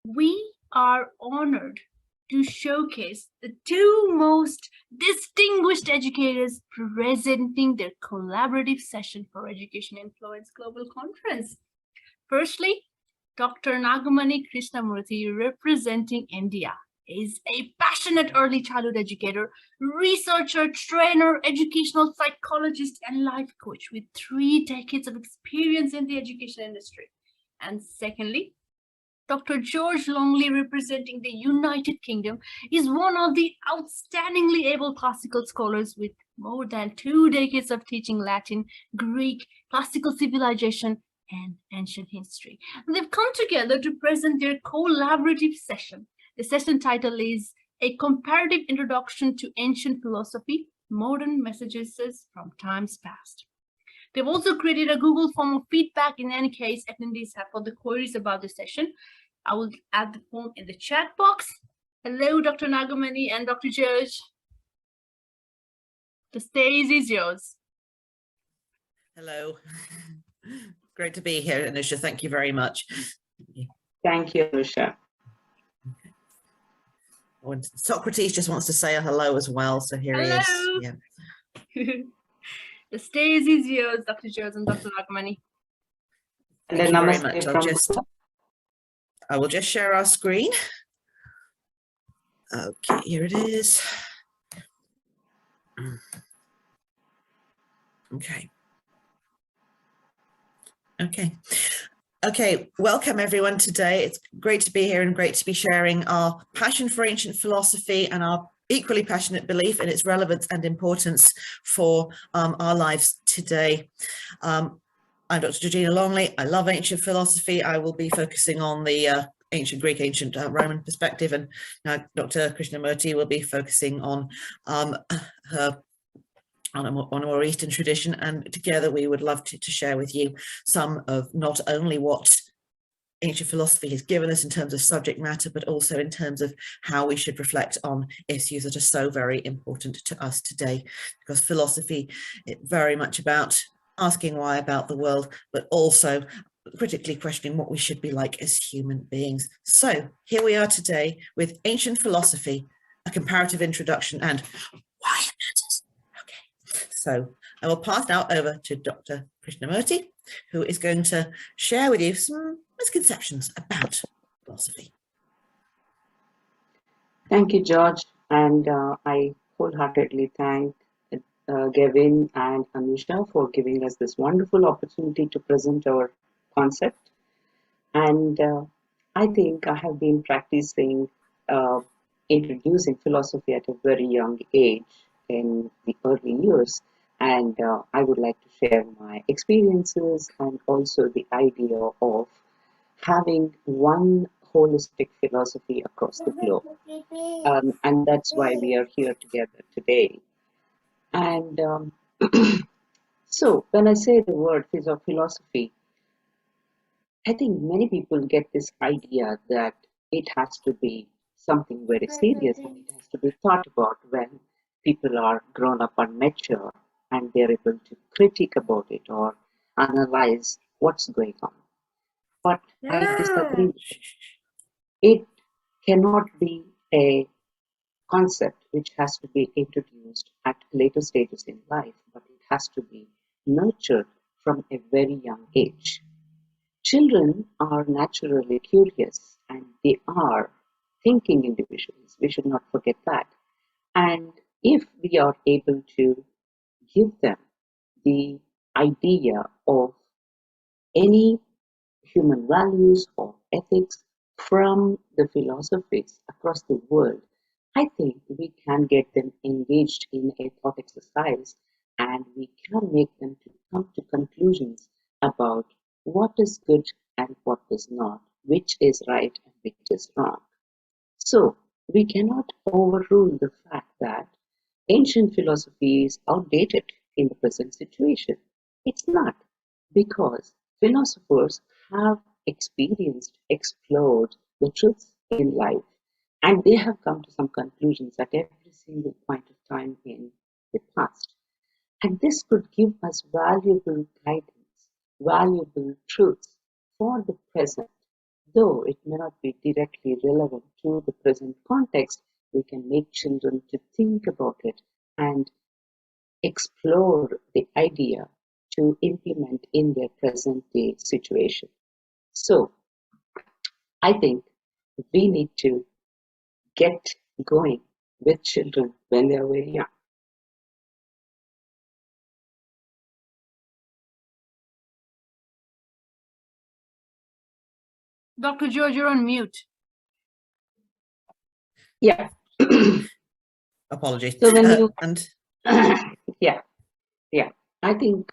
We are honored to showcase the two most distinguished educators presenting their collaborative session for Education Influence Global Conference. Firstly, Dr. Nagamani Krishnamurthy, representing India, is a passionate early childhood educator, researcher, trainer, educational psychologist, and life coach with 3 decades of experience in the education industry. And secondly, Dr. Georgina Longley, representing the United Kingdom, is one of the outstandingly able classical scholars with more than 2 decades of teaching Latin, Greek, classical civilization, and ancient history. They've come together to present their collaborative session. The session title is A Comparative Introduction to Ancient Philosophy, Modern Messages from Times Past. They've also created a Google form of feedback in any case attendees have for the queries about the session. I will add the form in the chat box. Hello, Dr. Nagamani and Dr. George. The stage is yours. Hello. Great to be here, Anusha. Thank you very much. Thank you, Anusha. Okay. Socrates just wants to say a hello as well, so here he is. Yeah. The stage is yours, Dr. George and Dr. Nagamani. Thank you very much. I will just share our screen. Okay, here it is. Okay. Okay, welcome everyone today. It's great to be here and great to be sharing our passion for ancient philosophy and our equally passionate belief in its relevance and importance for our lives today. I'm Dr. Georgina Longley. I love ancient philosophy. I will be focusing on the ancient Greek, ancient Roman perspective, and now Dr. Krishnamurthy will be focusing on her on a more Eastern tradition, and together we would love to share with you some of not only what ancient philosophy has given us in terms of subject matter, but also in terms of how we should reflect on issues that are so very important to us today, because philosophy is very much about asking why about the world, but also critically questioning what we should be like as human beings. So here we are today with ancient philosophy, a comparative introduction, and why it matters. So I will pass now over to Dr. Krishnamurthy, who is going to share with you some misconceptions about philosophy. Thank you, George. And I wholeheartedly thank Gavin and Anusha for giving us this wonderful opportunity to present our concept. And I think I have been practicing introducing philosophy at a very young age in the early years. And I would like to share my experiences and also the idea of having one holistic philosophy across the globe. And that's why we are here together today. And so when I say the word philosophy, I think many people get this idea that it has to be something very serious and it has to be thought about when people are grown up and mature and they're able to critique about it or analyze what's going on. But I disagree. It cannot be a concept which has to be introduced at later stages in life, but it has to be nurtured from a very young age. Children are naturally curious and they are thinking individuals. We should not forget that. And if we are able to give them the idea of any human values or ethics from the philosophies across the world, I think we can get them engaged in a thought exercise and we can make them to come to conclusions about what is good and what is not, which is right and which is wrong. So we cannot overrule the fact that ancient philosophy is outdated in the present situation. It's not, because philosophers have experienced, explored the truths in life, and they have come to some conclusions at every single point of time in the past. And this could give us valuable guidance, valuable truths for the present, though it may not be directly relevant to the present context, we can make children to think about it and explore the idea to implement in their present day situation. So I think we need to get going with children when they are very young. Dr. George, you're on mute. Yeah. Apologies. So when you and yeah, I think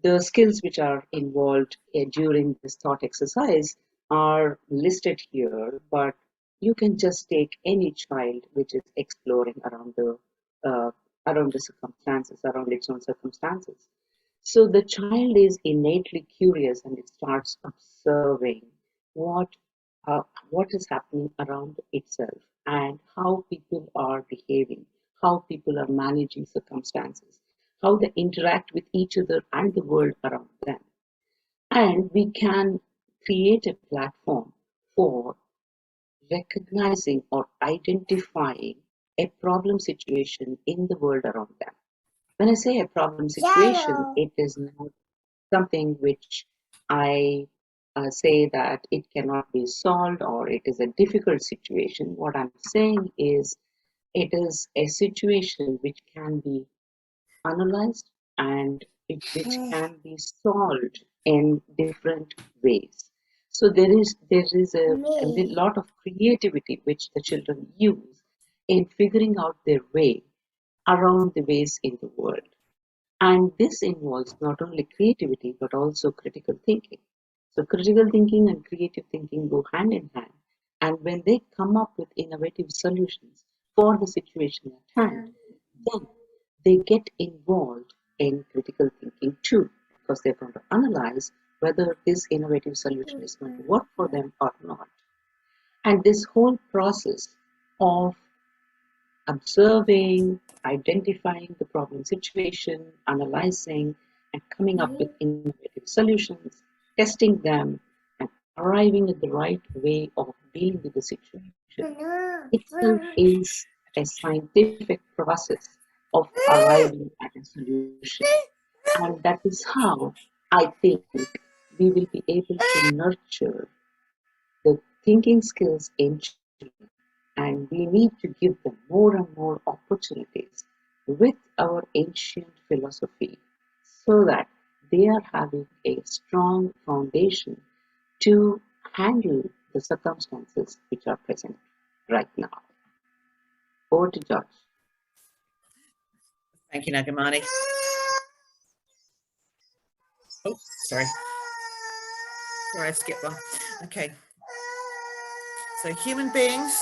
the skills which are involved during this thought exercise are listed here, but you can just take any child which is exploring around the circumstances, around its own circumstances. So the child is innately curious and it starts observing what what is happening around itself and how people are behaving, how people are managing circumstances, how they interact with each other and the world around them. And we can create a platform for recognizing or identifying a problem situation in the world around them. When I say a problem situation, it is not something which I say that it cannot be solved or it is a difficult situation. What I'm saying is it is a situation which can be analyzed and which can be solved in different ways. So there is a lot of creativity which the children use in figuring out their way around the ways in the world. And this involves not only creativity but also critical thinking. So critical thinking and creative thinking go hand in hand. And when they come up with innovative solutions for the situation at hand, then they get involved in critical thinking too, because they're going to analyze whether this innovative solution is going to work for them or not. And this whole process of observing, identifying the problem situation, analyzing, and coming up with innovative solutions, testing them, and arriving at the right way of dealing with the situation itself is a scientific process of arriving at a solution. And that is how I think we will be able to nurture the thinking skills in children, and we need to give them more and more opportunities with our ancient philosophy so that they are having a strong foundation to handle the circumstances which are present right now. Over to George. thank you, Nagamani. Oh, sorry. Sorry, I skipped one. Okay. So human beings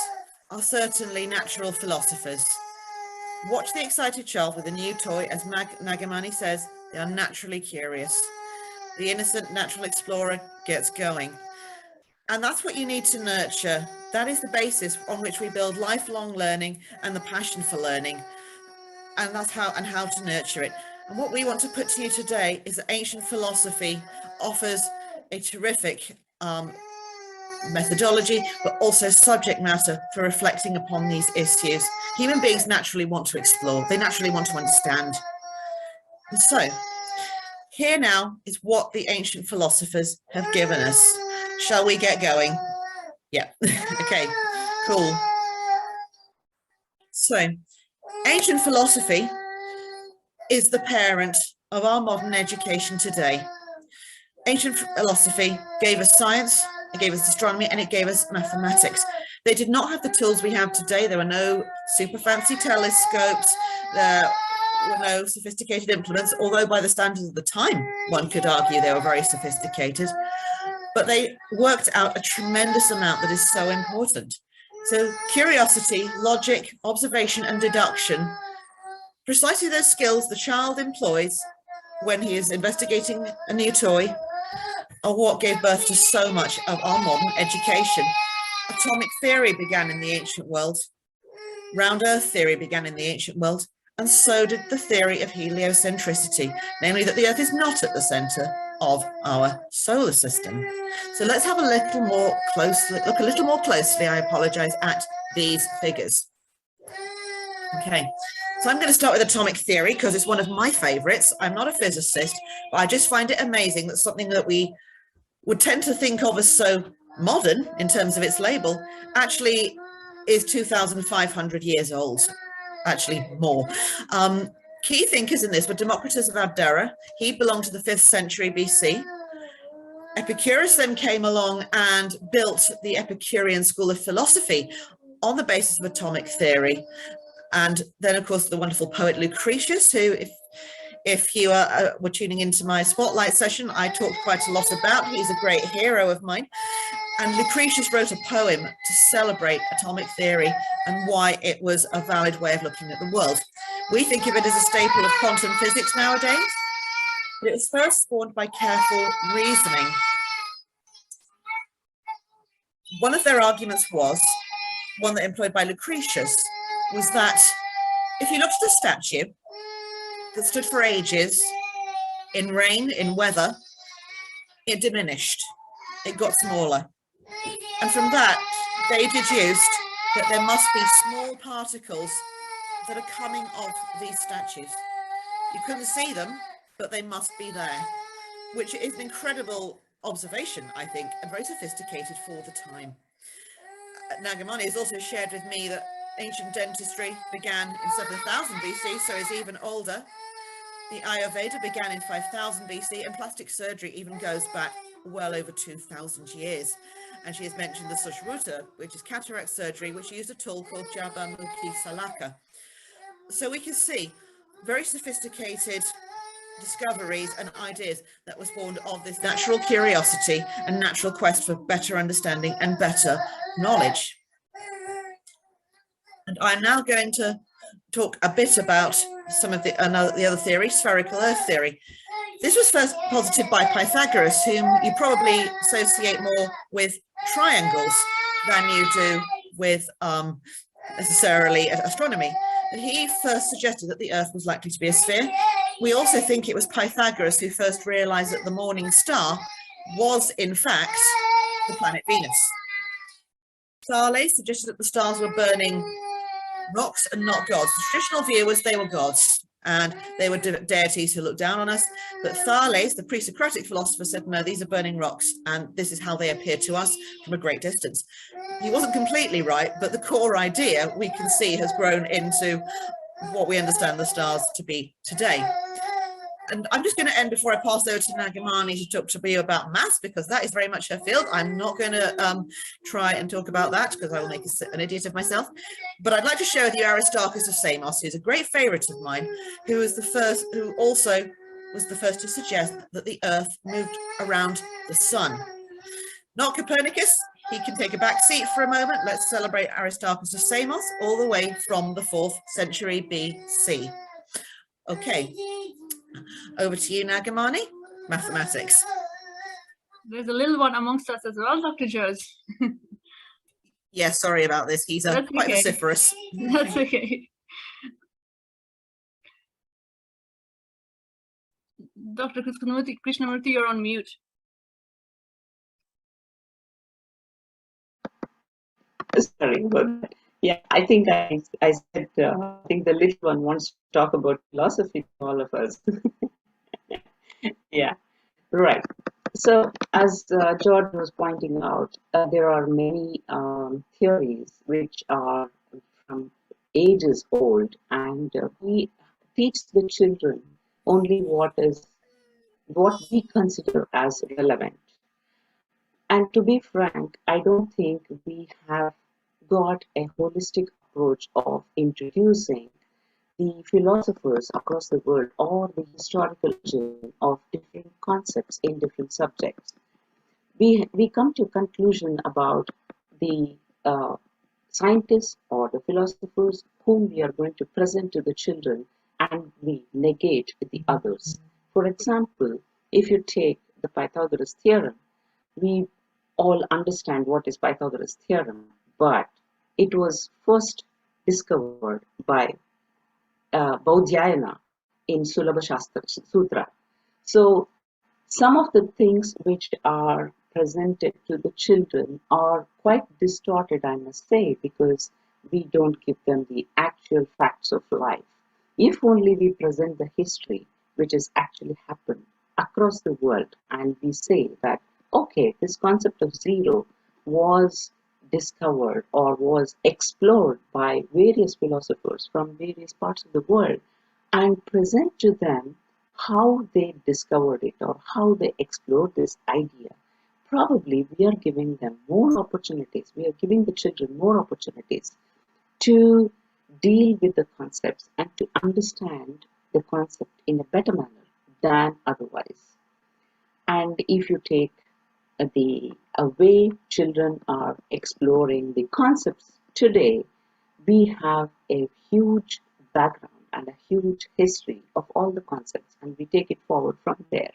are certainly natural philosophers. Watch the excited child with a new toy. As Nagamani says, they are naturally curious. The innocent natural explorer gets going. And that's what you need to nurture. That is the basis on which we build lifelong learning and the passion for learning. And that's how to nurture it. And what we want to put to you today is that ancient philosophy offers a terrific methodology, but also subject matter for reflecting upon these issues. Human beings naturally want to explore. They naturally want to understand. And so here now is what the ancient philosophers have given us. Shall we get going? Yeah. Okay, cool. So ancient philosophy is the parent of our modern education today. Ancient philosophy gave us science, it gave us astronomy, and it gave us mathematics. They did not have the tools we have today. There were no super fancy telescopes, there were no sophisticated implements, although by the standards of the time, one could argue they were very sophisticated. But they worked out a tremendous amount that is so important. So curiosity, logic, observation, and deduction, precisely those skills the child employs when he is investigating a new toy, are what gave birth to so much of our modern education. Atomic theory began in the ancient world. Round earth theory began in the ancient world, and so did the theory of heliocentricity, namely that the earth is not at the center, of our solar system. So let's have a little more closely, look a little more closely, I apologize, at these figures. Okay, so I'm going to start with atomic theory because it's one of my favorites. I'm not a physicist, but I just find it amazing that something that we would tend to think of as so modern in terms of its label actually is 2,500 years old, actually more. Key thinkers in this were Democritus of Abdera. He belonged to the 5th century BC. Epicurus then came along and built the Epicurean school of philosophy on the basis of atomic theory. And then, of course, the wonderful poet Lucretius, who, if you were tuning into my spotlight session, I talked quite a lot about. He's a great hero of mine. And Lucretius wrote a poem to celebrate atomic theory and why it was a valid way of looking at the world. We think of it as a staple of quantum physics nowadays, but it was first spawned by careful reasoning. One of their arguments was, one that employed by Lucretius, was that if you looked at a statue that stood for ages in rain, in weather, it diminished, it got smaller. And from that, they deduced that there must be small particles that are coming off these statues. You couldn't see them, but they must be there, which is an incredible observation, I think, and very sophisticated for the time. Nagamani has also shared with me that ancient dentistry began in 7000 BC, so is even older. The Ayurveda began in 5000 BC, and plastic surgery even goes back well over 2000 years. And she has mentioned the Sushruta, which is cataract surgery, which used a tool called Jabamukhi Salaka. So we can see very sophisticated discoveries and ideas that were spawned of this natural curiosity and natural quest for better understanding and better knowledge. And I'm now going to talk a bit about some of the other theory, spherical earth theory. This was first posited by Pythagoras, whom you probably associate more with triangles than you do with necessarily astronomy. He first suggested that the Earth was likely to be a sphere. We also think it was Pythagoras who first realized that the morning star was, in fact, the planet Venus. Thales suggested that the stars were burning rocks and not gods. The traditional view was they were gods and they were deities who looked down on us. But Thales, the pre-Socratic philosopher, said, no, these are burning rocks and this is how they appear to us from a great distance. He wasn't completely right, but the core idea we can see has grown into what we understand the stars to be today. And I'm just going to end before I pass over to Nagamani to talk to you about maths, because that is very much her field. I'm not going to try and talk about that because I will make an idiot of myself. But I'd like to share with you Aristarchus of Samos, who's a great favorite of mine, who also was the first to suggest that the Earth moved around the sun. Not Copernicus. He can take a back seat for a moment. Let's celebrate Aristarchus of Samos, all the way from the 4th century BC. Okay. Over to you, Nagamani. Mathematics. There's a little one amongst us as well, Dr. George. Yeah, sorry about this. He's quite vociferous. That's okay. Dr. Krishnamurthy, you're on mute. Sorry about that. Yeah, I think I said, I think the little one wants to talk about philosophy to all of us. Yeah, right. So as George was pointing out, there are many theories which are from ages old, and we teach the children only what we consider as relevant. And to be frank, I don't think we have got a holistic approach of introducing the philosophers across the world or the historical origin of different concepts in different subjects. We come to a conclusion about the scientists or the philosophers whom we are going to present to the children, and we negate the others. For example, if you take the Pythagoras theorem, we all understand what is Pythagoras theorem, but it was first discovered by Baudhyayana in Sulabha Shastra Sutra. So Some of the things which are presented to the children are quite distorted, I must say, because we don't give them the actual facts of life. If only we present the history which has actually happened across the world, and we say that, okay, this concept of zero was discovered or was explored by various philosophers from various parts of the world, and present to them how they discovered it or how they explored this idea, probably we are giving them more opportunities. We are giving the children more opportunities to deal with the concepts and to understand the concept in a better manner than otherwise. And if you take the way children are exploring the concepts today, we have a huge background and a huge history of all the concepts, and we take it forward from there.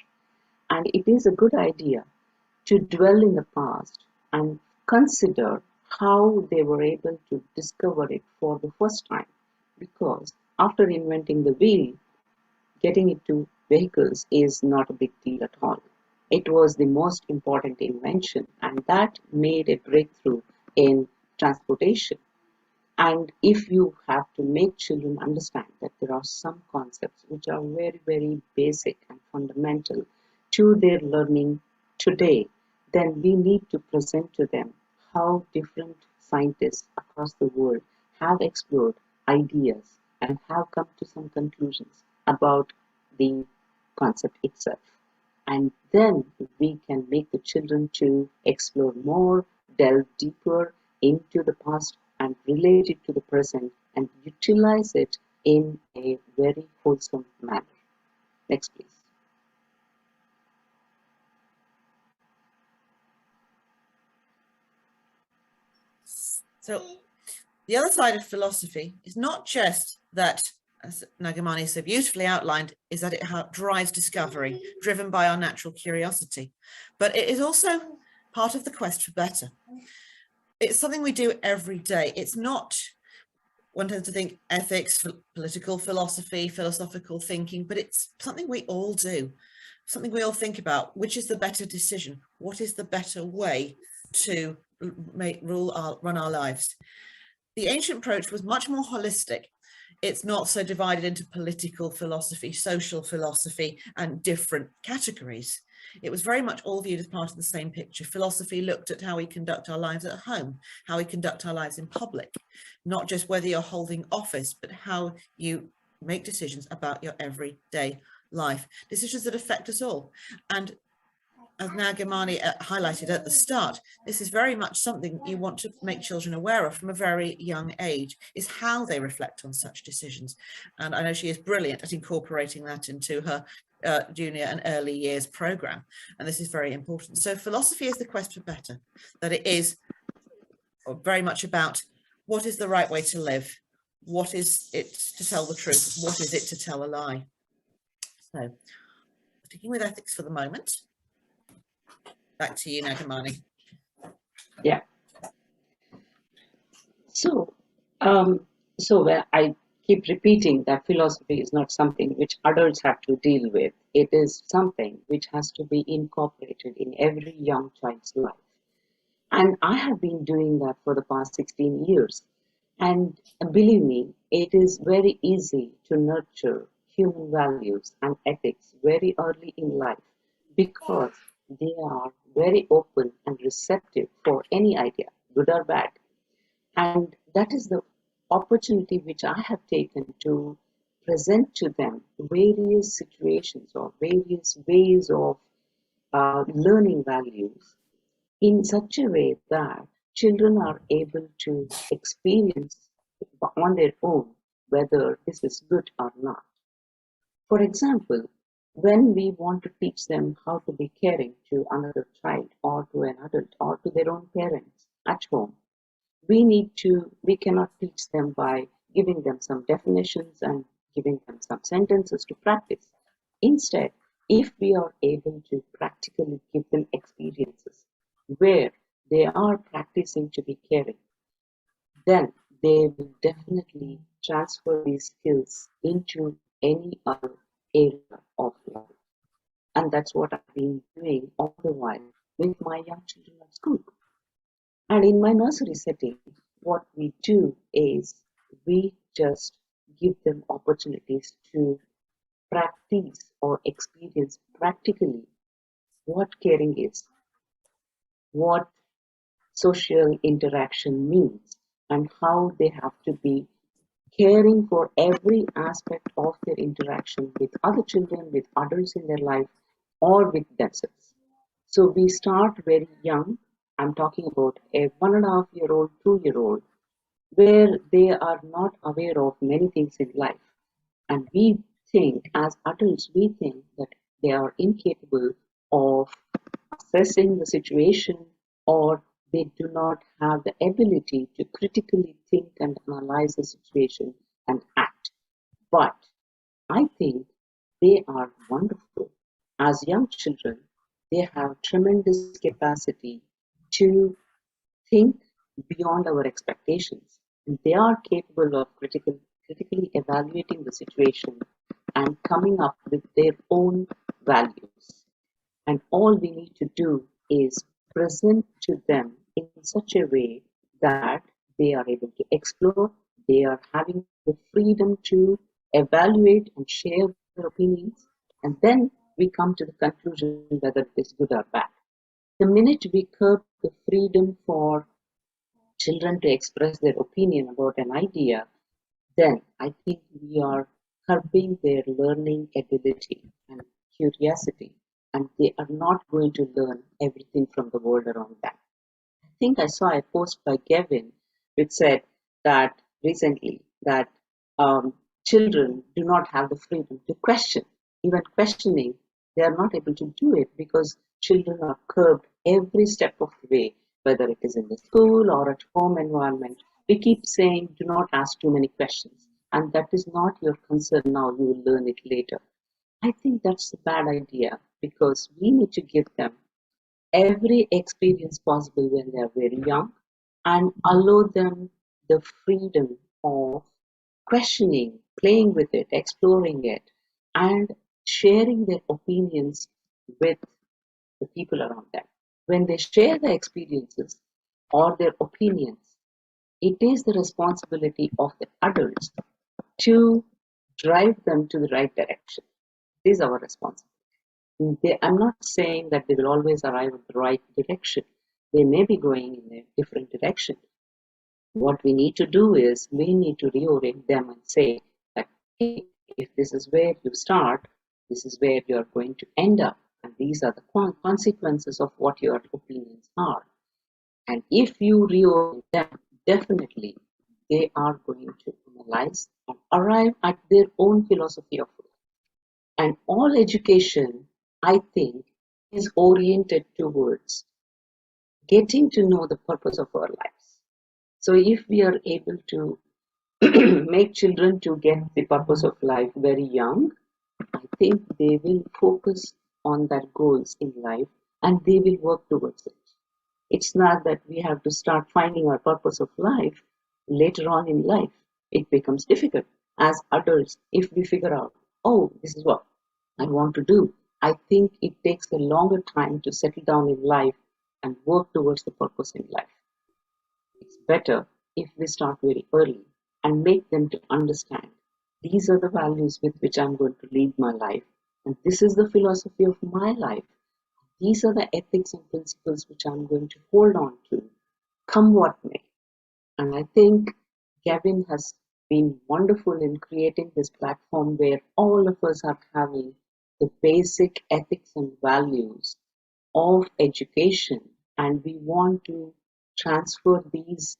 And it is a good idea to dwell in the past and consider how they were able to discover it for the first time. Because after inventing the wheel, getting into vehicles is not a big deal at all. It was the most important invention, and that made a breakthrough in transportation. And if you have to make children understand that there are some concepts which are very, very basic and fundamental to their learning today, then we need to present to them how different scientists across the world have explored ideas and have come to some conclusions about the concept itself. And then we can make the children to explore more, delve deeper into the past and relate it to the present and utilize it in a very wholesome manner. Next, please. So the other side of philosophy is not just that, as Nagamani so beautifully outlined, is that it drives discovery, driven by our natural curiosity, but it is also part of the quest for better. It's something we do every day. It's not, one tends to think ethics, political philosophy, philosophical thinking, but it's something we all do, something we all think about. Which is the better decision? What is the better way to run our lives? The ancient approach was much more holistic. It's not so divided into political philosophy, social philosophy, and different categories. It was very much all viewed as part of the same picture. Philosophy looked at how we conduct our lives at home, how we conduct our lives in public, not just whether you're holding office, but how you make decisions about your everyday life, decisions that affect us all. And as Nagamani highlighted at the start, this is very much something you want to make children aware of from a very young age, is how they reflect on such decisions. And I know she is brilliant at incorporating that into her junior and early years program. And this is very important. So philosophy is the quest for better, that it is very much about what is the right way to live? What is it to tell the truth? What is it to tell a lie? So sticking with ethics for the moment. Back to you, Nagamani. Yeah. So, I keep repeating that philosophy is not something which adults have to deal with. It is something which has to be incorporated in every young child's life. And I have been doing that for the past 16 years. And believe me, it is very easy to nurture human values and ethics very early in life because they are very open and receptive for any idea, good or bad. And that is the opportunity which I have taken to present to them various situations or various ways of learning values in such a way that children are able to experience on their own whether this is good or not. For example, when we want to teach them how to be caring to another child or to an adult or to their own parents at home, we cannot teach them by giving them some definitions and giving them some sentences to practice. Instead, if we are able to practically give them experiences where they are practicing to be caring, then they will definitely transfer these skills into any other area of life. And that's what I've been while with my young children at school. And in my nursery setting, what we do is we just give them opportunities to practice or experience practically what caring is, what social interaction means, and how they have to be caring for every aspect of their interaction with other children, with adults in their life, or with themselves. So we start very young. I'm talking about a 1.5 year old, 2 year old, where they are not aware of many things in life. And we think, as adults, we think that they are incapable of assessing the situation, or they do not have the ability to critically think and analyze the situation and act. But I think they are wonderful. As young children, they have tremendous capacity to think beyond our expectations. And they are capable of critically evaluating the situation and coming up with their own values. And all we need to do is present to them in such a way that they are able to explore, they are having the freedom to evaluate and share their opinions, and then we come to the conclusion whether it is good or bad. The minute we curb the freedom for children to express their opinion about an idea, then I think we are curbing their learning ability and curiosity, and they are not going to learn everything from the world around them. I think I saw a post by Gavin which said that recently that children do not have the freedom to question. Even questioning, they are not able to do it because children are curbed every step of the way, whether it is in the school or at home environment. We keep saying, do not ask too many questions. And that is not your concern now, you will learn it later. I think that's a bad idea because we need to give them every experience possible when they are very young and allow them the freedom of questioning, playing with it, exploring it, and sharing their opinions with the people around them. When they share their experiences or their opinions, it is the responsibility of the adults to drive them to the right direction. It is our responsibility. I'm not saying that they will always arrive at the right direction. They may be going in a different direction. What we need to do is we need to reorient them and say that, hey, if this is where you start, this is where you are going to end up, and these are the consequences of what your opinions are. And if you reorient them, definitely they are going to analyze and arrive at their own philosophy of life. And all education, I think, is oriented towards getting to know the purpose of our lives. So if we are able to make children to get the purpose of life very young, I think they will focus on their goals in life and they will work towards it. It's not that we have to start finding our purpose of life later on in life. It becomes difficult. As adults, if we figure out, oh, this is what I want to do, I think it takes a longer time to settle down in life and work towards the purpose in life. It's better if we start very early and make them to understand these are the values with which I'm going to lead my life, and this is the philosophy of my life. These are the ethics and principles which I'm going to hold on to, come what may. And I think Gavin has been wonderful in creating this platform where all of us are having the basic ethics and values of education, and we want to transfer these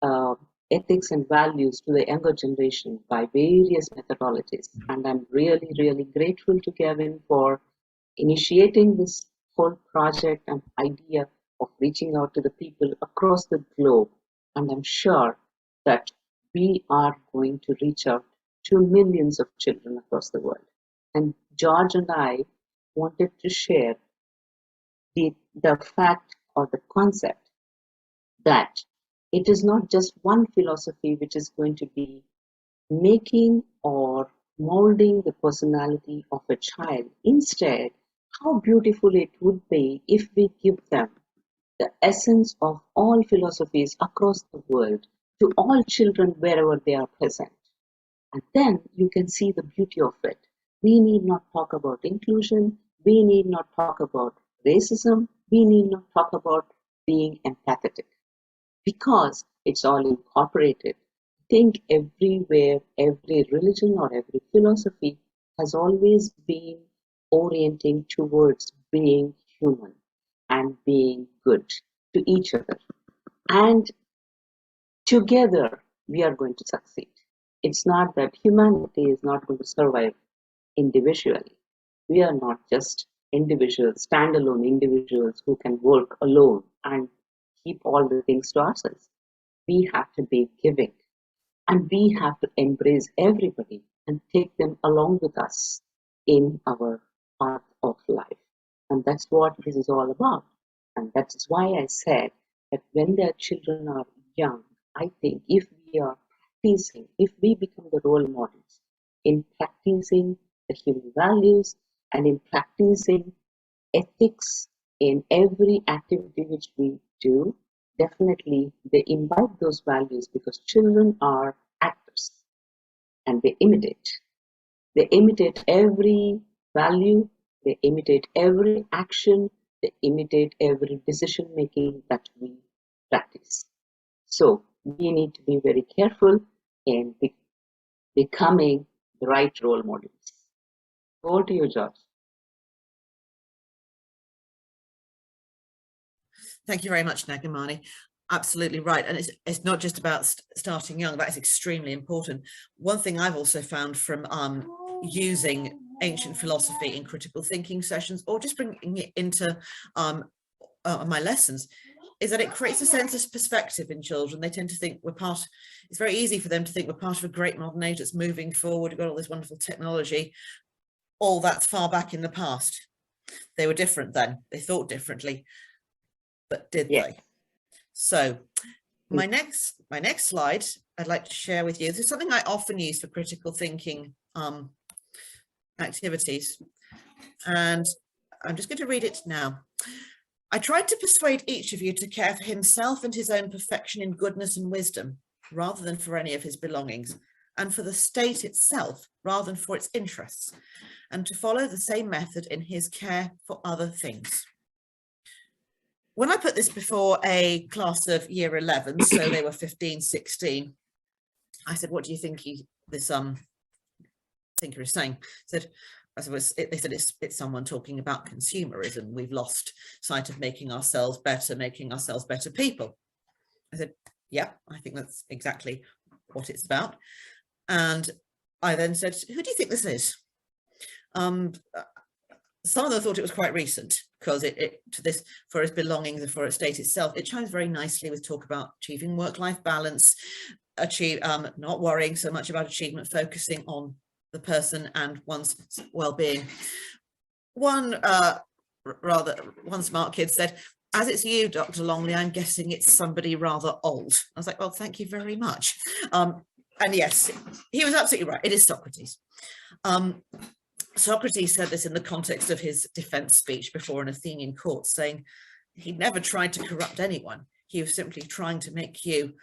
uh, ethics and values to the younger generation by various methodologies. And I'm really, really grateful to Gavin for initiating this whole project and idea of reaching out to the people across the globe. And I'm sure that we are going to reach out to millions of children across the world. And George and I wanted to share the fact or the concept that it is not just one philosophy which is going to be making or molding the personality of a child. Instead, how beautiful it would be if we give them the essence of all philosophies across the world to all children wherever they are present. And then you can see the beauty of it. We need not talk about inclusion. We need not talk about racism. We need not talk about being empathetic because it's all incorporated. I think everywhere, every religion or every philosophy has always been orienting towards being human and being good to each other. And together we are going to succeed. It's not that humanity is not going to survive individually. We are not just individuals, standalone individuals who can work alone and keep all the things to ourselves. We have to be giving and we have to embrace everybody and take them along with us in our path of life. And that's what this is all about. And that's why I said that when their children are young, I think if we are practicing, if we become the role models in practicing the human values and in practicing ethics in every activity which we do, definitely they imbibe those values because children are actors and they imitate. They imitate every value, they imitate every action, they imitate every decision making that we practice. So we need to be very careful in becoming the right role models. Over to you, George. Thank you very much, Nagamani. Absolutely right. And it's not just about starting young, that is extremely important. One thing I've also found from using ancient philosophy in critical thinking sessions or just bringing it into my lessons is that it creates a sense of perspective in children. They tend to think we're part, it's very easy for them to think we're part of a great modern age that's moving forward. We've got all this wonderful technology. All that's far back in the past. They were different then. They thought differently. But did they? So my next slide I'd like to share with you. This is something I often use for critical thinking activities. And I'm just going to read it now. I tried to persuade each of you to care for himself and his own perfection in goodness and wisdom, rather than for any of his belongings, and for the state itself, rather than for its interests, and to follow the same method in his care for other things. When I put this before a class of year 11, so they were 15, 16, I said, what do you think this thinker is saying? They said it's someone talking about consumerism. We've lost sight of making ourselves better people. I said, yeah, I think that's exactly what it's about. And I then said, who do you think this is? Some of them thought it was quite recent because for its belongings and for its state itself, it chimes very nicely with talk about achieving work-life balance, not worrying so much about achievement, focusing on the person and one's well-being. One smart kid said, as it's you, Dr. Longley, I'm guessing it's somebody rather old. I was like, well, thank you very much. And yes, he was absolutely right. It is Socrates. Socrates said this in the context of his defense speech before an Athenian court, saying he never tried to corrupt anyone. He was simply trying to make you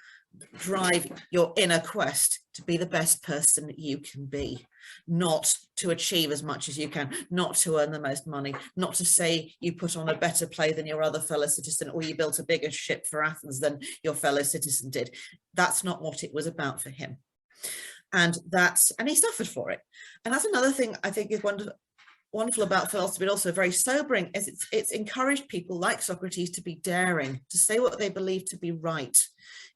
drive your inner quest to be the best person that you can be, not to achieve as much as you can, not to earn the most money, not to say you put on a better play than your other fellow citizen or you built a bigger ship for Athens than your fellow citizen did. That's not what it was about for him. And he suffered for it. And that's another thing I think is wonderful about philosophy, but also very sobering, is it's encouraged people like Socrates to be daring, to say what they believe to be right,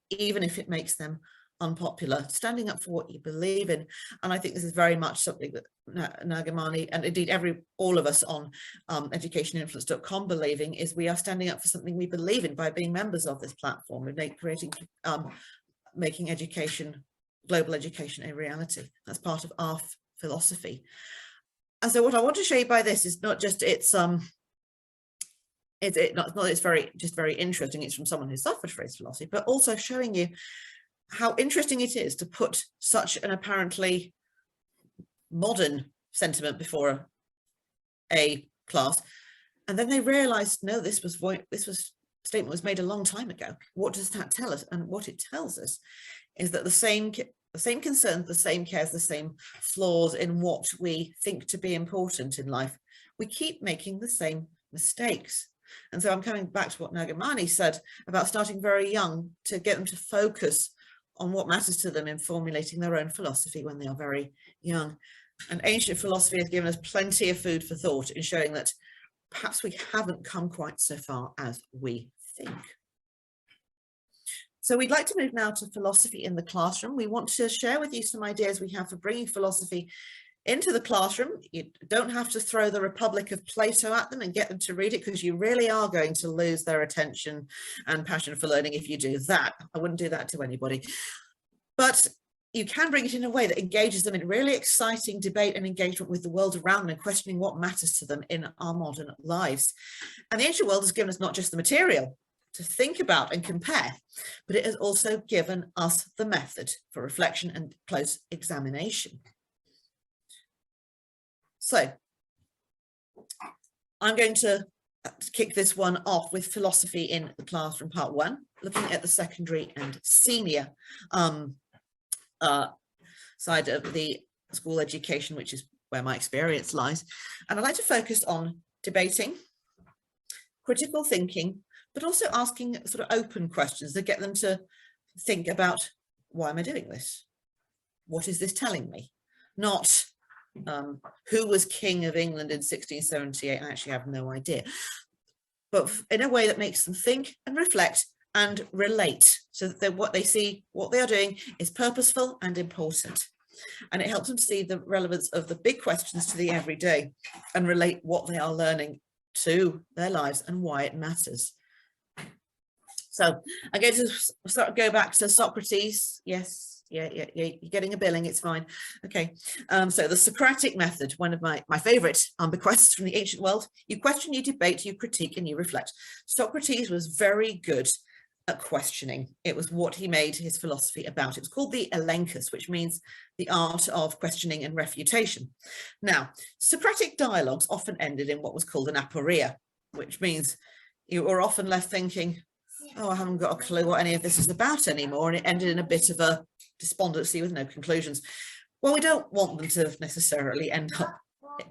even if it makes them unpopular, standing up for what you believe in. And I think this is very much something that Nagamani and indeed all of us on educationinfluence.com believing is we are standing up for something we believe in by being members of this platform and making education, global education, a reality. That's part of our philosophy. And so what I want to show you by this is not just it's very interesting, it's from someone who suffered for his philosophy, but also showing you how interesting it is to put such an apparently modern sentiment before a class. And then they realized, no, this statement was made a long time ago. What does that tell us? And what it tells us is that the same concerns, the same cares, the same flaws in what we think to be important in life, we keep making the same mistakes. And so I'm coming back to what Nagamani said about starting very young to get them to focus on what matters to them in formulating their own philosophy when they are very young. And ancient philosophy has given us plenty of food for thought in showing that perhaps we haven't come quite so far as we think. So we'd like to move now to philosophy in the classroom. We want to share with you some ideas we have for bringing philosophy into the classroom. You don't have to throw the Republic of Plato at them and get them to read it, because you really are going to lose their attention and passion for learning if you do that. I wouldn't do that to anybody. But you can bring it in a way that engages them in really exciting debate and engagement with the world around them and questioning what matters to them in our modern lives. And the ancient world has given us not just the material to think about and compare, but it has also given us the method for reflection and close examination. So I'm going to kick this one off with philosophy in the classroom part 1, looking at the secondary and senior side of the school education, which is where my experience lies. And I'd like to focus on debating, critical thinking, but also asking sort of open questions that get them to think about, why am I doing this? What is this telling me? Not who was king of England in 1678? I actually have no idea. But in a way that makes them think and reflect and relate, so that what they see, what they are doing is purposeful and important. And it helps them to see the relevance of the big questions to the everyday and relate what they are learning to their lives and why it matters. So I'm going to go back to Socrates. Yes, yeah, you're getting a billing, it's fine. Okay, so the Socratic method, one of my favorite bequests from the ancient world. You question, you debate, you critique, and you reflect. Socrates was very good at questioning. It was what he made his philosophy about. It was called the elenchus, which means the art of questioning and refutation. Now, Socratic dialogues often ended in what was called an aporia, which means you were often left thinking, oh, I haven't got a clue what any of this is about anymore. And it ended in a bit of a despondency with no conclusions. Well, we don't want them to necessarily end up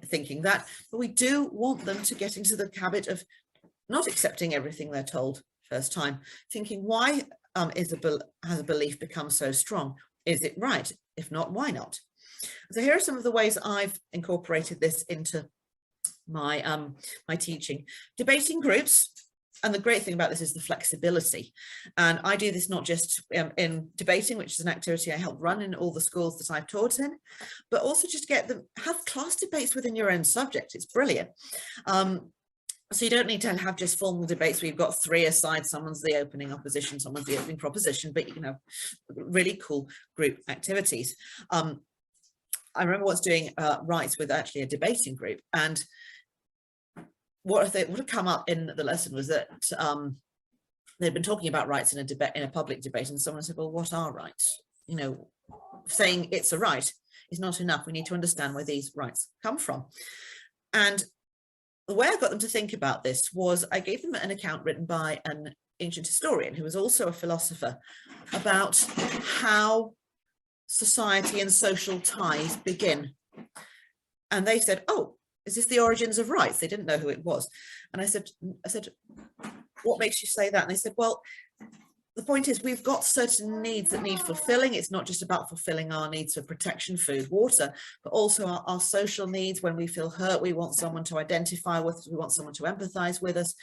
thinking that, but we do want them to get into the habit of not accepting everything they're told first time, thinking, why has a belief become so strong? Is it right? If not, why not? So here are some of the ways I've incorporated this into my my teaching. Debating groups. And the great thing about this is the flexibility. And I do this not just in debating, which is an activity I help run in all the schools that I've taught in, but also just get them, have class debates within your own subject. It's brilliant. So you don't need to have just formal debates where you've got 3 aside, someone's the opening opposition, someone's the opening proposition, but you can have really cool group activities. I remember once doing rights with actually a debating group, and what had come up in the lesson was that they'd been talking about rights in a debate, in a public debate, and someone said, well, what are rights? You know, saying it's a right is not enough. We need to understand where these rights come from. And the way I got them to think about this was I gave them an account written by an ancient historian who was also a philosopher about how society and social ties begin. And they said, oh, is this the origins of rights? They didn't know who it was. And I said, what makes you say that? And they said, well, the point is we've got certain needs that need fulfilling. It's not just about fulfilling our needs for protection, food, water, but also our social needs. When we feel hurt, we want someone to identify with us, we want someone to empathize with us,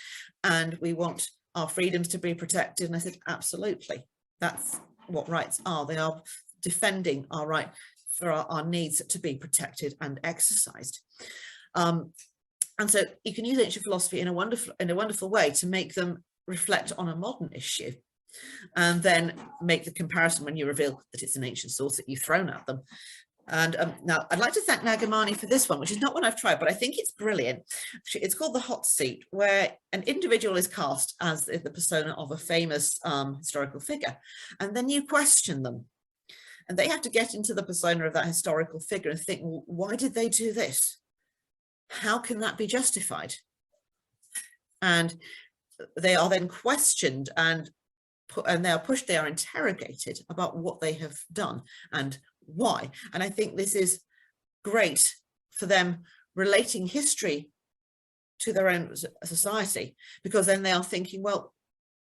and we want our freedoms to be protected. And I said, absolutely, that's what rights are. They are defending our right for our needs to be protected and exercised. And so you can use ancient philosophy in a wonderful way to make them reflect on a modern issue, and then make the comparison when you reveal that it's an ancient source that you've thrown at them. And now I'd like to thank Nagamani for this one, which is not one I've tried, but I think it's brilliant. It's called the hot seat, where an individual is cast as the persona of a famous historical figure, and then you question them. And they have to get into the persona of that historical figure and think, well, why did they do this? how can that be justified? And they are then questioned and they are pushed, they are interrogated about what they have done and why. And I think this is great for them relating history to their own society, because then they are thinking, well,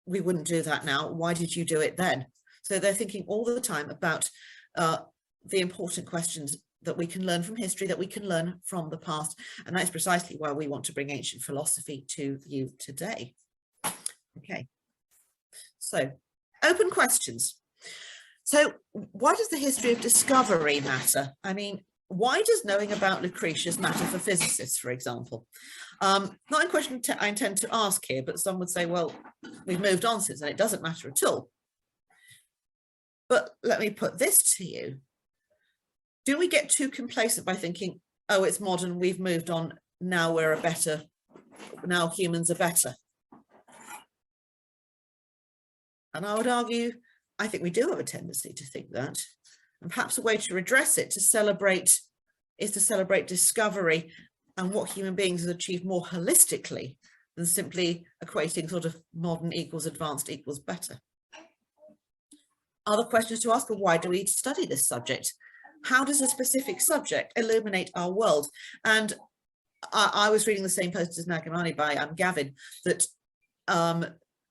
we wouldn't do that now. Why did you do it then? So they're thinking all the time about the important questions that we can learn from history, that we can learn from the past. And that's precisely why we want to bring ancient philosophy to you today. Okay, so open questions. So why does the history of discovery matter? I mean, why does knowing about Lucretius matter for physicists, for example? Not a question I intend to ask here, but some would say, well, we've moved on since and it doesn't matter at all. But let me put this to you. Do we get too complacent by thinking, oh, it's modern, we've moved on, now now humans are better? And I would argue, I think we do have a tendency to think that. And perhaps a way to redress it, is to celebrate discovery and what human beings have achieved more holistically than simply equating sort of modern equals advanced equals better. Other questions to ask are, why do we study this subject? How does a specific subject illuminate our world? And I was reading the same post as Nagamani by Gavin, that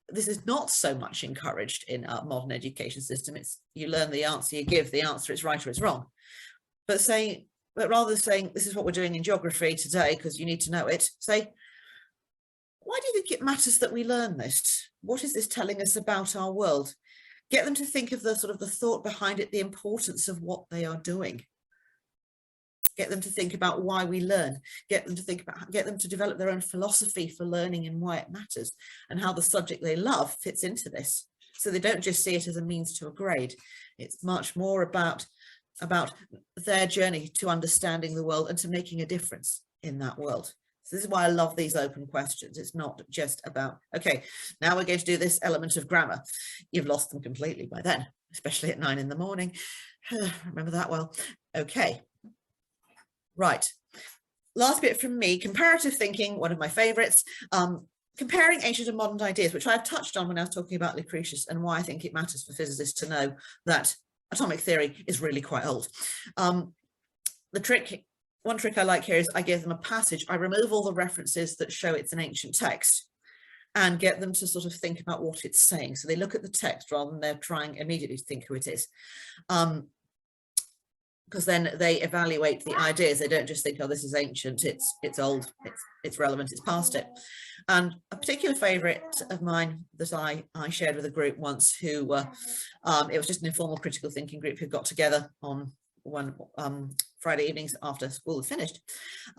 this is not so much encouraged in our modern education system. It's you learn the answer, you give the answer, it's right or it's wrong. But rather than saying this is what we're doing in geography today because you need to know it, say, why do you think it matters that we learn this? What is this telling us about our world? Get them to think of the thought behind it, the importance of what they are doing. Get them to think about why we learn, get them to develop their own philosophy for learning and why it matters, and how the subject they love fits into this. So they don't just see it as a means to a grade. It's much more about their journey to understanding the world and to making a difference in that world. So this is why I love these open questions. It's not just about, okay, now we're going to do this element of grammar. You've lost them completely by then, especially at 9 in the morning. Remember that well. Okay. Right, last bit from me, comparative thinking, one of my favorites, comparing ancient and modern ideas, which I've touched on when I was talking about Lucretius and why I think it matters for physicists to know that atomic theory is really quite old. One trick I like here is I give them a passage, I remove all the references that show it's an ancient text and get them to sort of think about what it's saying. So they look at the text rather than they're trying immediately to think who it is. Because then they evaluate the ideas. They don't just think, oh, this is ancient, it's old, it's relevant, it's past it. And a particular favorite of mine that I shared with a group once who, it was just an informal critical thinking group who got together on one Friday evenings after school had finished.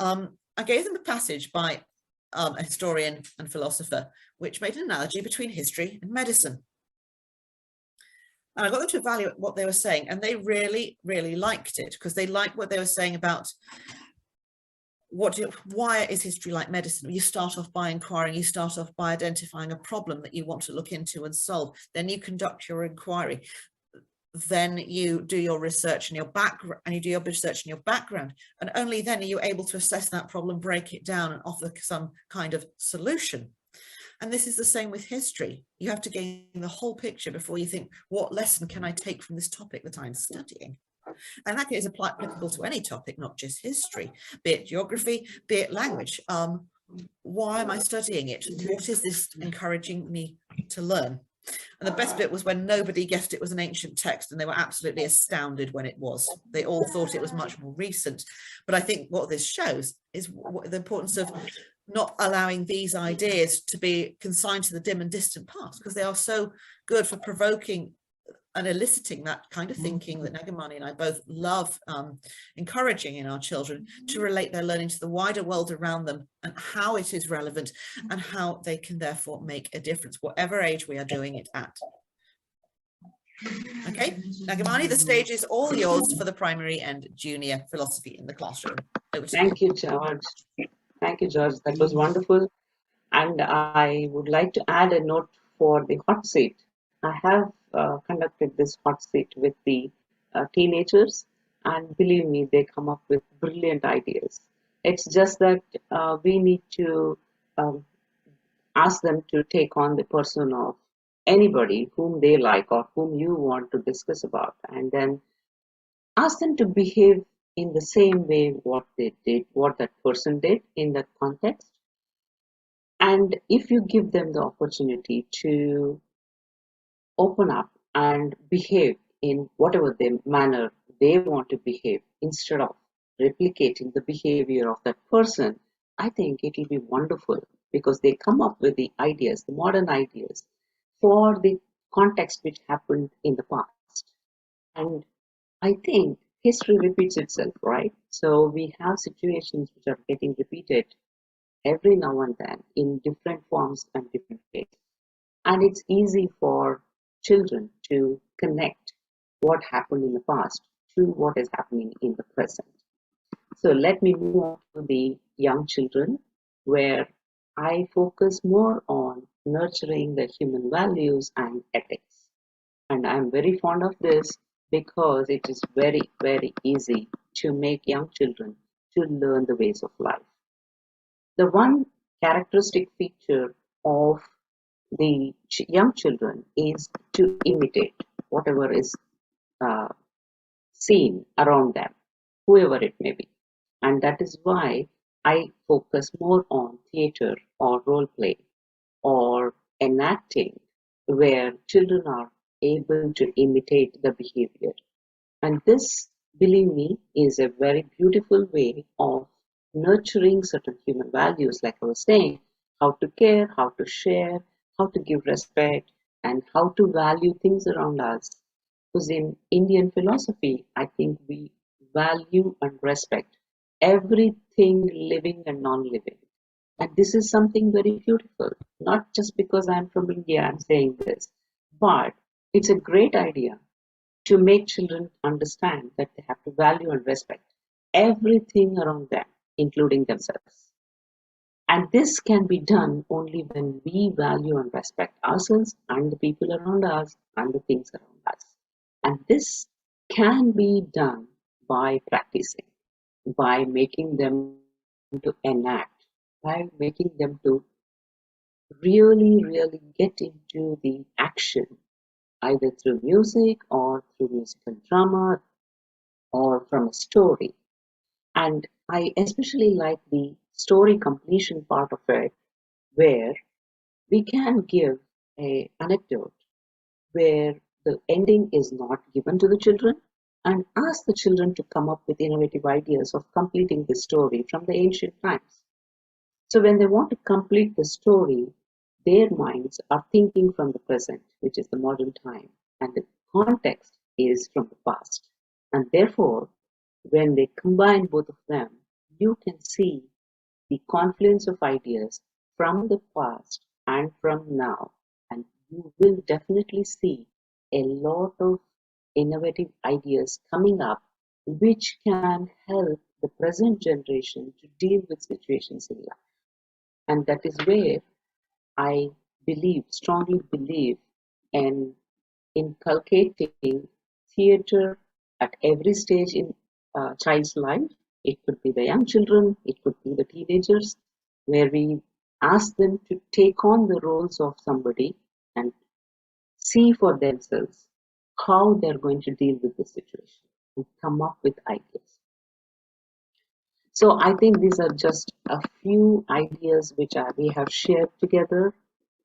I gave them a passage by a historian and philosopher, which made an analogy between history and medicine. And I got them to evaluate what they were saying, and they really, really liked it, because they liked what they were saying about why is history like medicine? You start off by inquiring, you start off by identifying a problem that you want to look into and solve. Then you conduct your inquiry. Then you do your research and your background, and you do your research in your background. And only then are you able to assess that problem, break it down and offer some kind of solution. And this is the same with history. You have to gain the whole picture before you think, what lesson can I take from this topic that I'm studying? And that is applicable to any topic, not just history, be it geography, be it language. Why am I studying it? What is this encouraging me to learn? And the best bit was when nobody guessed it was an ancient text, and they were absolutely astounded when it was. They all thought it was much more recent. But I think what this shows is the importance of not allowing these ideas to be consigned to the dim and distant past, because they are so good for provoking and eliciting that kind of thinking that Nagamani and I both love encouraging in our children, to relate their learning to the wider world around them and how it is relevant and how they can therefore make a difference, whatever age we are doing it at. Okay, Nagamani, the stage is all yours for the primary and junior philosophy in the classroom. Over to you. Thank you, George. Thank you, George. That was wonderful. And I would like to add a note for the hot seat. I have conducted this hot seat with the teenagers, and believe me, they come up with brilliant ideas, It's just that we need to um, ask them to take on the person of anybody whom they like or whom you want to discuss about, and then ask them to behave in the same way what they did, what that person did in that context. And if you give them the opportunity to open up and behave in whatever the manner they want to behave instead of replicating the behavior of that person, I think it will be wonderful because they come up with the ideas, the modern ideas, for the context which happened in the past. And I think history repeats itself, right? So we have situations which are getting repeated every now and then in different forms and different ways. And it's easy for children to connect what happened in the past to what is happening in the present. So let me move on to the young children, where I focus more on nurturing the human values and ethics. And I'm very fond of this because it is very, very easy to make young children to learn the ways of life. The one characteristic feature of the young children is to imitate whatever is uh, seen around them, whoever it may be. And that is why I focus more on theater or role play or enacting, where children are able to imitate the behavior. And this, believe me, is a very beautiful way of nurturing certain human values, like I was saying, how to care, how to share, how to give respect, and how to value things around us. Because in Indian philosophy, I think we value and respect everything living and non living. And this is something very beautiful, not just because I'm from India, I'm saying this, but it's a great idea to make children understand that they have to value and respect everything around them, including themselves. And this can be done only when we value and respect ourselves and the people around us and the things around us. And this can be done by practicing, by making them to enact, by making them to really, really get into the action, either through music or through musical drama or from a story. And I especially like the story completion part of it, where we can give a anecdote where the ending is not given to the children and ask the children to come up with innovative ideas of completing the story from the ancient times. So when they want to complete the story, their minds are thinking from the present, which is the modern time, and the context is from the past. And therefore, when they combine both of them, you can see the confluence of ideas from the past and from now. And you will definitely see a lot of innovative ideas coming up which can help the present generation to deal with situations in life. And that is where I strongly believe in inculcating theater at every stage in a child's life. It could be the young children, it could be the teenagers, where we ask them to take on the roles of somebody and see for themselves how they're going to deal with the situation and come up with ideas. So I think these are just a few ideas which we have shared together,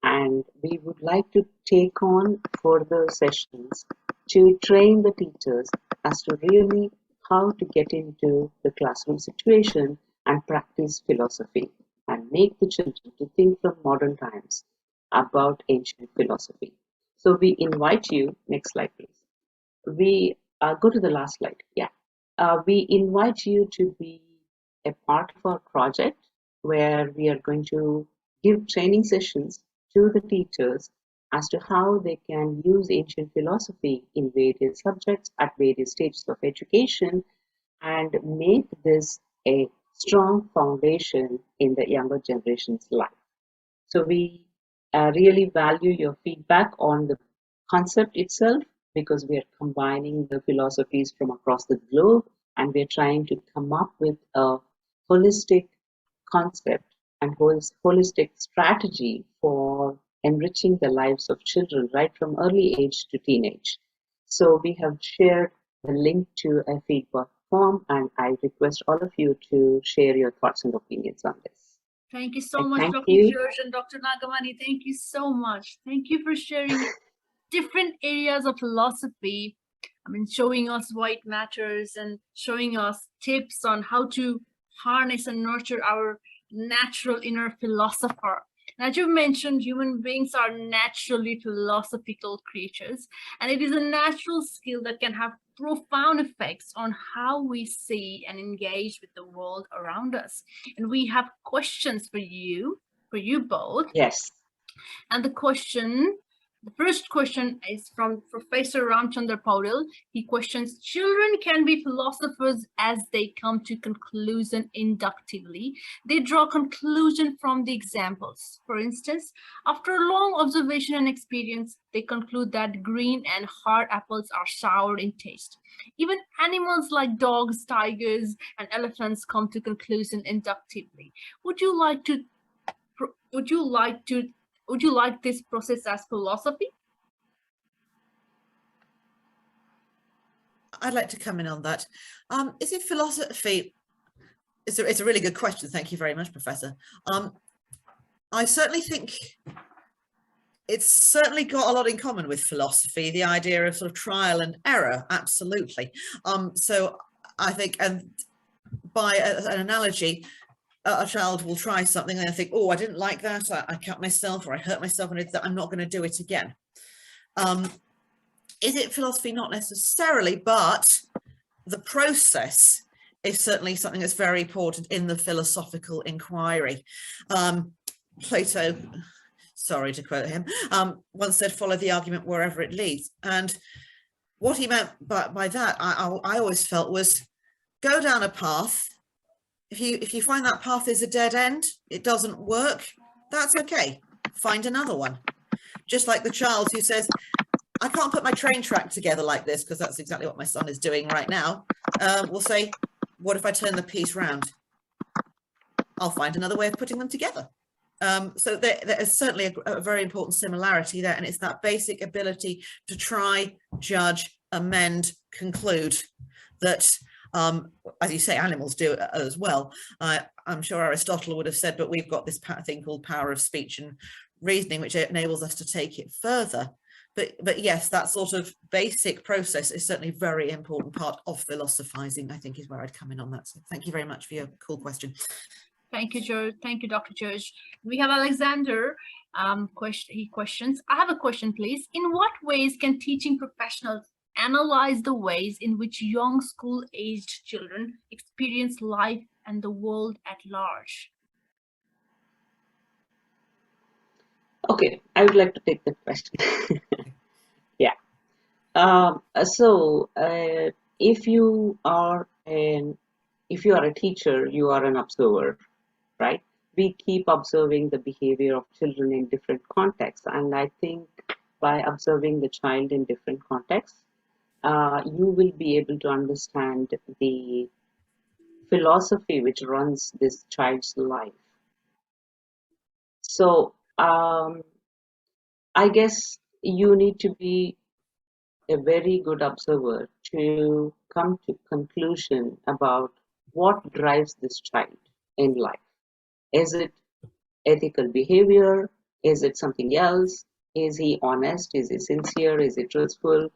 and we would like to take on further sessions to train the teachers as to really how to get into the classroom situation and practice philosophy and make the children to think from modern times about ancient philosophy. So we invite you, next slide please. We go to the last slide. Yeah. We invite you to be a part of our project where we are going to give training sessions to the teachers as to how they can use ancient philosophy in various subjects at various stages of education and make this a strong foundation in the younger generation's life. So we really value your feedback on the concept itself, because we are combining the philosophies from across the globe and we're trying to come up with a holistic concept and holistic strategy for enriching the lives of children right from early age to teenage. So we have shared the link to a feedback form, and I request all of you to share your thoughts and opinions on this. Thank you so And much, thank Dr. you. George and Dr. Nagamani. Thank you so much. Thank you for sharing different areas of philosophy. I mean, showing us why it matters and showing us tips on how to harness and nurture our natural inner philosopher. And as you mentioned, human beings are naturally philosophical creatures, and it is a natural skill that can have profound effects on how we see and engage with the world around us. And we have questions for you both. Yes. And the first question is from Professor Ramchandra Paudel. He questions, children can be philosophers as they come to conclusion inductively. They draw conclusion from the examples. For instance, after a long observation and experience, they conclude that green and hard apples are sour in taste. Even animals like dogs, tigers, and elephants come to conclusion inductively. Would you like this process as philosophy? I'd like to come in on that. Is it philosophy? It's a really good question. Thank you very much, Professor. I certainly think it's certainly got a lot in common with philosophy, the idea of sort of trial and error, absolutely. So I think, and by an analogy, a child will try something and they think, oh, I didn't like that, I cut myself or I hurt myself, and I'm not going to do it again. Is it philosophy? Not necessarily, but the process is certainly something that's very important in the philosophical inquiry. Plato, sorry to quote him, once said, follow the argument wherever it leads. And what he meant by that, I always felt, was go down a path. If you find that path is a dead end, it doesn't work, that's okay. Find another one. Just like the child who says, I can't put my train track together like this, because that's exactly what my son is doing right now. We'll say, what if I turn the piece round? I'll find another way of putting them together. So there is certainly a very important similarity there, and it's that basic ability to try, judge, amend, conclude that, as you say, animals do as well. I'm sure Aristotle would have said, but we've got this thing called power of speech and reasoning, which enables us to take it further. But yes, that sort of basic process is certainly a very important part of philosophizing, I think, is where I'd come in on that. So thank you very much for your cool question. Thank you, George. Thank you, Dr. George. We have Alexander. He questions, I have a question, please. In what ways can teaching professionals analyze the ways in which young school-aged children experience life and the world at large? Okay, I would like to take that question. Yeah. If you are a teacher, you are an observer, right? We keep observing the behavior of children in different contexts, and I think by observing the child in different contexts, you will be able to understand the philosophy which runs this child's life. So I guess you need to be a very good observer to come to conclusion about what drives this child in life. Is it ethical behavior? Is it something else? Is he honest? Is he sincere? Is he truthful?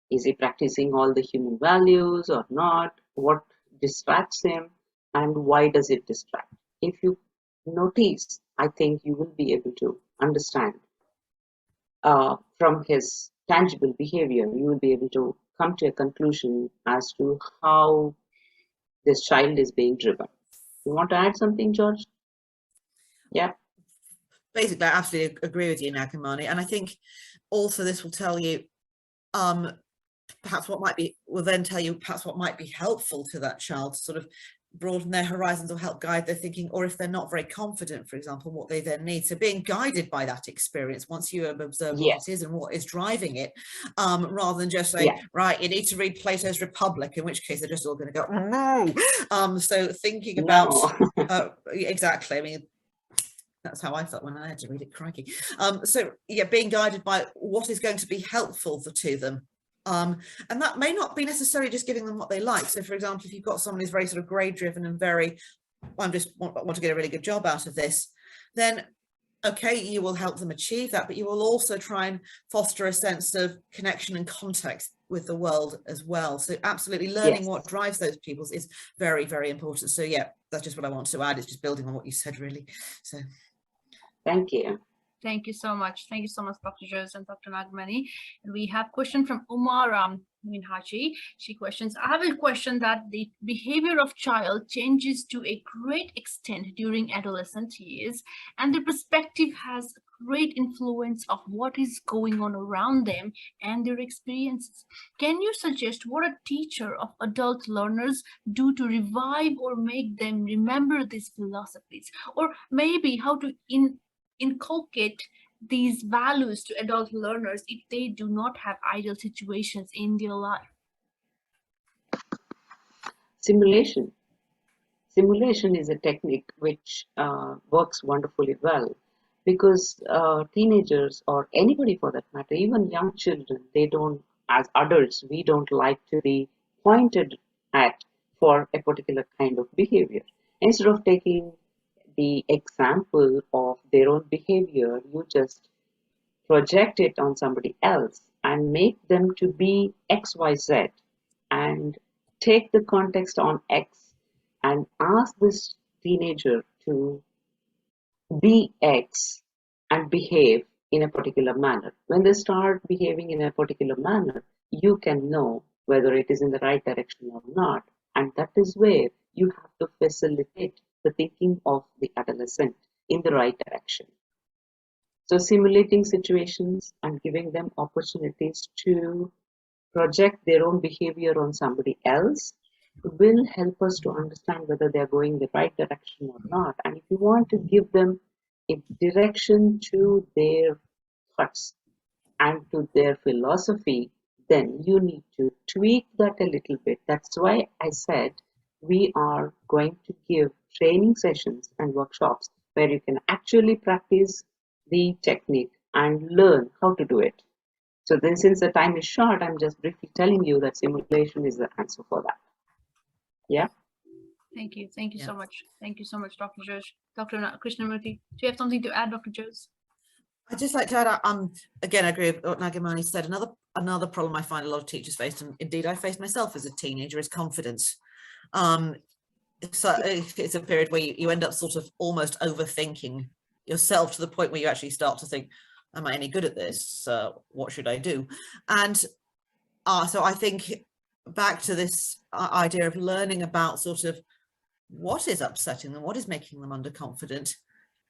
Is he practicing all the human values or not? What distracts him, and why does it distract? If you notice, I think you will be able to understand from his tangible behavior, you will be able to come to a conclusion as to how this child is being driven. You want to add something, George? Yeah. Basically, I absolutely agree with you, Nagamani. And I think also this will tell you perhaps what might be, will then tell you perhaps what might be helpful to that child to sort of broaden their horizons or help guide their thinking, or if they're not very confident, for example, what they then need. So being guided by that experience once you have observed what Yes. it is and what is driving it, rather than just saying, right, you need to read Plato's Republic, in which case they're just all going to go, oh, no. So thinking about, exactly, I mean, that's how I felt when I had to read it, crikey. So yeah, being guided by what is going to be helpful to them. And that may not be necessarily just giving them what they like. So for example, if you've got someone who's very sort of grade driven and very, I want to get a really good job out of this, then okay, you will help them achieve that, but you will also try and foster a sense of connection and context with the world as well. So absolutely learning what drives those pupils is very, very important. So yeah, that's just what I want to add. It's just building on what you said, really. So thank you. Thank you so much. Thank you so much, Dr. Jose and Dr. Nagamani. And we have a question from Umar Minhaji. She questions, I have a question that the behavior of child changes to a great extent during adolescent years, and the perspective has great influence of what is going on around them and their experiences. Can you suggest what a teacher of adult learners do to revive or make them remember these philosophies, or maybe how to inculcate these values to adult learners if they do not have ideal situations in their life? Simulation. Simulation is a technique which works wonderfully well, because teenagers, or anybody for that matter, even young children, they don't, as adults, we don't like to be pointed at for a particular kind of behavior. Instead of taking the example of their own behavior, you just project it on somebody else and make them to be XYZ, and take the context on X and ask this teenager to be X and behave in a particular manner. When they start behaving in a particular manner, you can know whether it is in the right direction or not. And that is where you have to facilitate the thinking of the adolescent in the right direction. So simulating situations and giving them opportunities to project their own behavior on somebody else will help us to understand whether they're going the right direction or not. And if you want to give them a direction to their thoughts and to their philosophy, then you need to tweak that a little bit. That's why I said we are going to give training sessions and workshops where you can actually practice the technique and learn how to do it. So then, since the time is short, I'm just briefly telling you that simulation is the answer for that. Yeah. Thank you. Thank you so much. Thank you so much, Dr. Jose. Dr. Krishnamurthy, do you have something to add, Dr. Jose? I'd just like to add, again, I agree with what Nagamani said. Another problem I find a lot of teachers face, and indeed I faced myself as a teenager, is confidence. So it's a period where you end up sort of almost overthinking yourself to the point where you actually start to think, am I any good at this? What should I do? And so I think back to this idea of learning about sort of what is upsetting them, what is making them underconfident,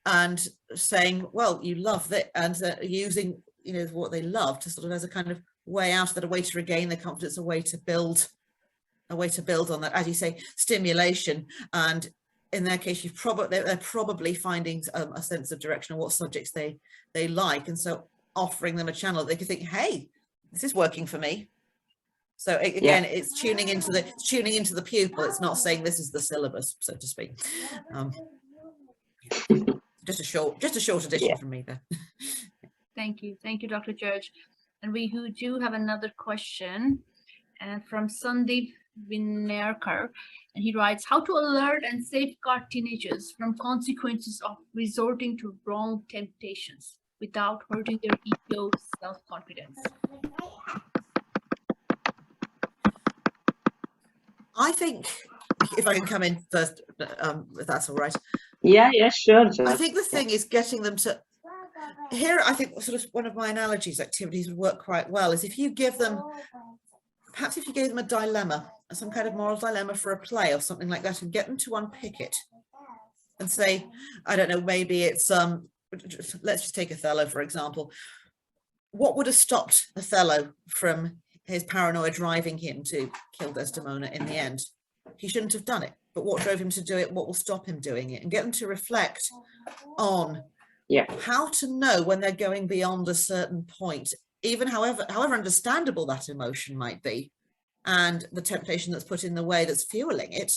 and saying, well, you love that, and using, you know, what they love to sort of as a kind of way out of that, a way to regain their confidence, a way to build on that, as you say, stimulation. And in their case, they're probably finding a sense of direction of what subjects they like, and so offering them a channel they can think, hey, this is working for me. So again, it's tuning into the pupil. It's not saying this is the syllabus, so to speak. Just a short addition from me there. Thank you, Dr. George. And we do have another question, from Sandeep Vinayakar, and he writes, how to alert and safeguard teenagers from consequences of resorting to wrong temptations without hurting their ego, self-confidence. I think, if I can come in first, if that's all right. Yeah, sure. I think the thing is getting them to, here I think sort of one of my analogies, activities would work quite well, is if you give them, perhaps if you gave them a dilemma, some kind of moral dilemma for a play or something like that, and get them to unpick it and say, I don't know, maybe it's, let's just take Othello, for example. What would have stopped Othello from his paranoia driving him to kill Desdemona in the end? He shouldn't have done it. but what drove him to do it, what will stop him doing it, and get them to reflect on how to know when they're going beyond a certain point, even however understandable that emotion might be, and the temptation that's put in the way that's fueling it.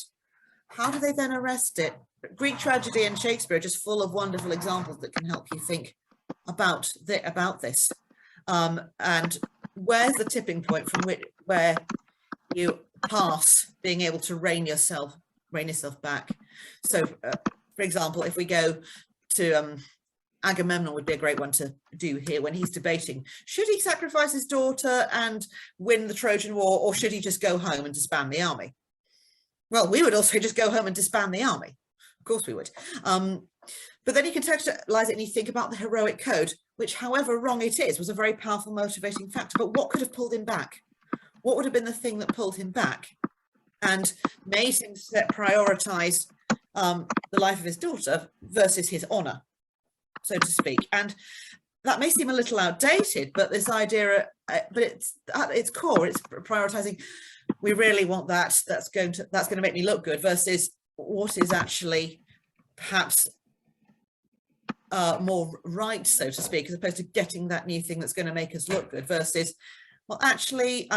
How do they then arrest it? Greek tragedy and Shakespeare are just full of wonderful examples that can help you think about this. And where's the tipping point from where you pass being able to rein yourself back? So, for example, if we go to Agamemnon, would be a great one to do here when he's debating, should he sacrifice his daughter and win the Trojan War, or should he just go home and disband the army? Well, we would also just go home and disband the army. Of course we would. But then you contextualize it and you think about the heroic code, which, however wrong it is, was a very powerful motivating factor. But what could have pulled him back? What would have been the thing that pulled him back and made him prioritize the life of his daughter versus his honor, so to speak? And that may seem a little outdated, but this idea, but it's at its core, it's prioritizing, we really want that, that's going to make me look good, versus what is actually perhaps more right, so to speak, as opposed to getting that new thing that's going to make us look good, versus, well, actually,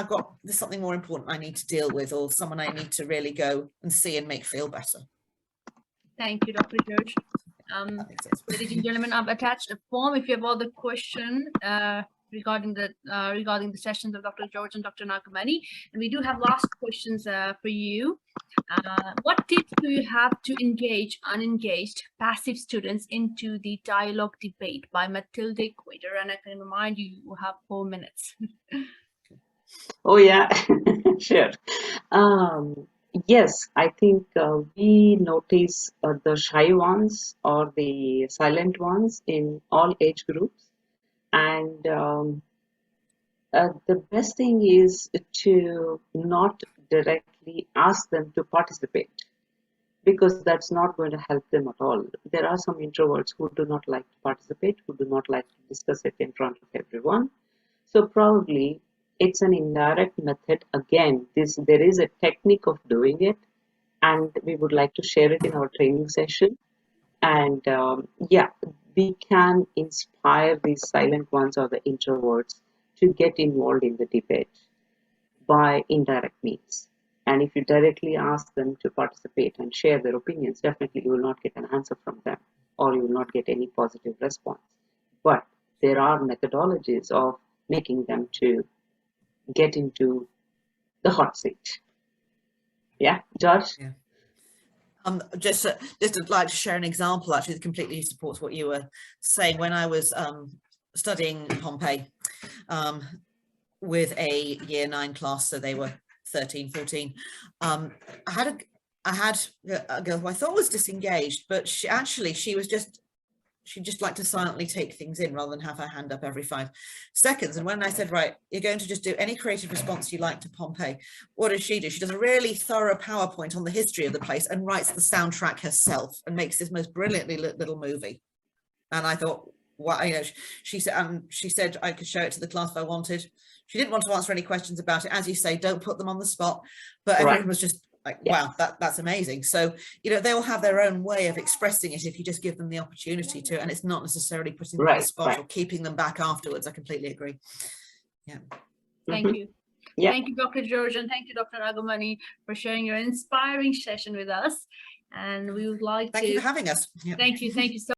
there's something more important I need to deal with, or someone I need to really go and see and make feel better. Thank you, Dr. George. Ladies and gentlemen, I've attached a form if you have other questions regarding the sessions of Dr. George and Dr. Nagamani. And we do have last questions for you. What tips do you have to engage unengaged passive students into the dialogue debate by Matilde Quater? And I can remind you, you have 4 minutes. Oh, yeah, sure. Yes, I think we notice the shy ones or the silent ones in all age groups. And the best thing is to not directly ask them to participate, because that's not going to help them at all. There are some introverts who do not like to participate, who do not like to discuss it in front of everyone. So probably it's an indirect method. Again, there is a technique of doing it, and we would like to share it in our training session. And yeah, we can inspire these silent ones or the introverts to get involved in the debate by indirect means. And if you directly ask them to participate and share their opinions, definitely you will not get an answer from them, or you will not get any positive response. But there are methodologies of making them to get into the hot seat. Yeah, George? Yeah. Just I'd like to share an example actually that completely supports what you were saying. When I was studying Pompeii with a year 9 class, so they were 13, 14, I had a girl who I thought was disengaged, but she just liked to silently take things in rather than have her hand up every 5 seconds. And when I said, right, you're going to just do any creative response you like to Pompeii, what does? She does a really thorough PowerPoint on the history of the place and writes the soundtrack herself and makes this most brilliantly lit little movie. And I thought, wow, you know, she said I could show it to the class if I wanted. She didn't want to answer any questions about it. As you say, don't put them on the spot. But everyone was just like, wow, that's amazing. So, you know, they will have their own way of expressing it if you just give them the opportunity to, and it's not necessarily putting them on the spot or keeping them back afterwards. I completely agree. Yeah. Thank you. Yeah. Thank you, Dr. George, and thank you, Dr. Nagamani, for sharing your inspiring session with us. And we would like to thank you for having us. Thank you so